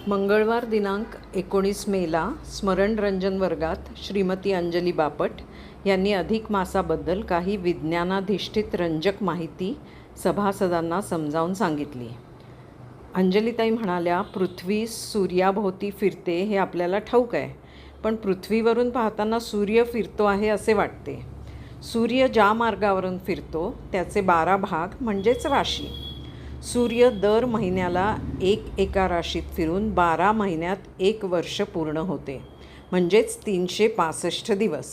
मंगळवार दिनांक 19 मेला स्मरणरंजन वर्गात श्रीमती अंजली बापट यांनी अधिक मासाबद्दल काही विज्ञानाधिष्ठित रंजक माहिती सभासदांना समजावून सांगितली. अंजलीताई म्हणाल्या, पृथ्वी सूर्याभोवती फिरते हे आपल्याला ठाऊक आहे, पण पृथ्वीवरून पाहताना सूर्य फिरतो आहे असे वाटते. सूर्य ज्या मार्गावरून फिरतो त्याचे 12 भाग म्हणजेच राशी. सूर्य दर महिन्याला एका राशीत फिरून 12 महिन्यात 1 वर्ष पूर्ण होते, म्हणजेच 365 दिवस.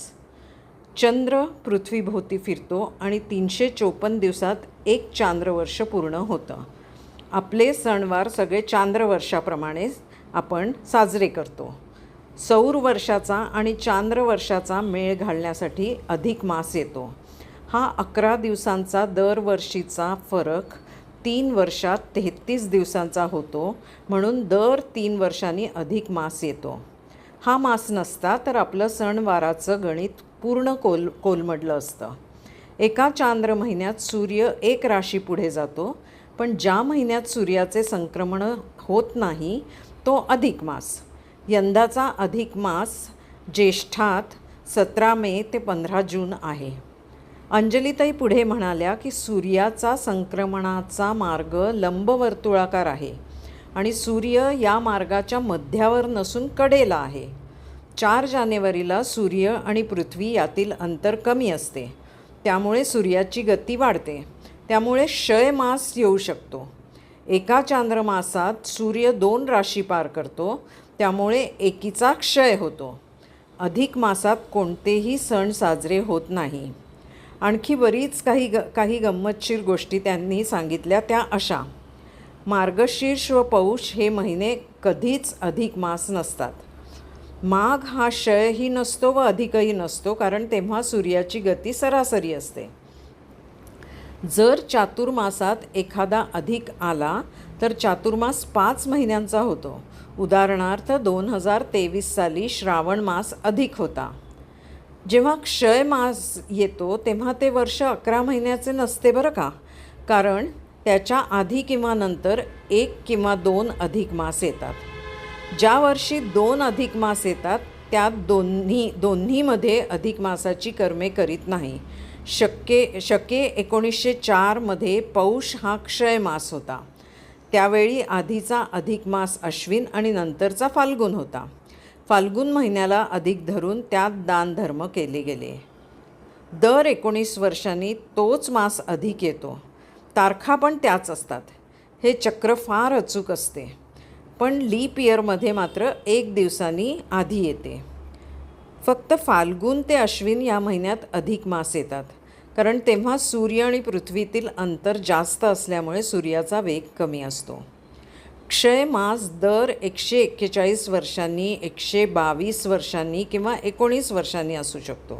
चंद्र पृथ्वीभोवती फिरतो आणि 354 दिवसात 1 चांद्रवर्ष पूर्ण होतं. आपले सणवार सगळे चांद्रवर्षाप्रमाणे आपण साजरे करतो. सौर वर्षाचा आणि चांद्रवर्षाचा मेळ घालण्यासाठी अधिक मास येतो. हा 11 दिवसांचा दरवर्षीचा फरक 3 वर्षात 33 दिवसांचा होतो, म्हणून दर 3 वर्षांनी अधिक मास येतो. हा मास नसता तर आपलं सणवाराचं गणित पूर्ण कोलमडलं असतं. एका चांद्र महिन्यात सूर्य 1 राशी पुढे जातो, पण ज्या महिन्यात सूर्याचे संक्रमण होत नाही तो अधिक मास. यंदाचा अधिक मास ज्येष्ठात 17 मे ते 15 जून आहे. अंजलीताई पुढे म्हणाल्या की सूर्याचा संक्रमणाचा मार्ग लंबवर्तुळाकार आहे आणि सूर्य या मार्गाच्या मध्यावर नसून कडेला आहे. 4 जानेवारीला सूर्य आणि पृथ्वी यातील अंतर कमी असते, त्यामुळे सूर्याची गती वाढते, त्यामुळे क्षय मास येऊ शकतो. एका चांद्रमासात सूर्य 2 राशी पार करतो, त्यामुळे एकीचा क्षय होतो. अधिक मासात कोणतेही सण साजरे होत नाही. आणखी बरीच काही गंमतशीर गोष्टी त्यांनी सांगितल्या. त्या अशा: मार्गशीर्ष व पौष हे महिने कधीच अधिक मास नसतात. माघ हा क्षयही नसतो व अधिकही नसतो, कारण तेव्हा सूर्याची गती सरासरी असते. जर चातुर्मासात एखादा अधिक आला तर चातुर्मास 5 महिन्यांचा होतो. उदाहरणार्थ 2023 साली श्रावण मास अधिक होता. जेव्हा क्षय मास येतो तेव्हा ते वर्ष 11 महिन्याचे नसते बरं का, कारण त्याच्या आधी किंवा नंतर 1 किंवा 2 अधिक मास येतात. ज्या वर्षी 2 अधिक मास येतात त्यात दोन्हीमध्ये अधिक मासाची कर्मे करीत नाही. शके 1904 मध्ये पौष हा क्षय मास होता. त्यावेळी आधीचा अधिक मास अश्विन आणि नंतरचा फाल्गुन होता. फाल्गुन महिन्याला अधिक धरून त्यात दानधर्म केले गेले. दर 19 वर्षांनी तोच मास अधिक येतो. तारखा पण त्याच असतात. हे चक्र फार अचूक असते, पण लीप इयरमध्ये मात्र 1 दिवसांनी आधी येते. फक्त फाल्गुन ते अश्विन या महिन्यात अधिक मास येतात, कारण तेव्हा सूर्य आणि पृथ्वीतील अंतर जास्त असल्यामुळे सूर्याचा वेग कमी असतो. क्षय मास दर 141 वर्षांनी, 122 वर्षांनी किंवा 19 वर्षांनी असू शकतो.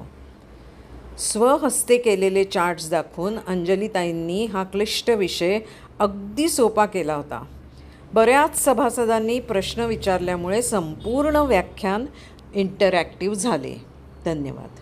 स्वहस्ते केलेले चार्ट्स दाखवून अंजलीताईंनी हा क्लिष्ट विषय अगदी सोपा केला होता. बऱ्याच सभासदांनी प्रश्न विचारल्यामुळे संपूर्ण व्याख्यान इंटरॅक्टिव्ह झाले. धन्यवाद.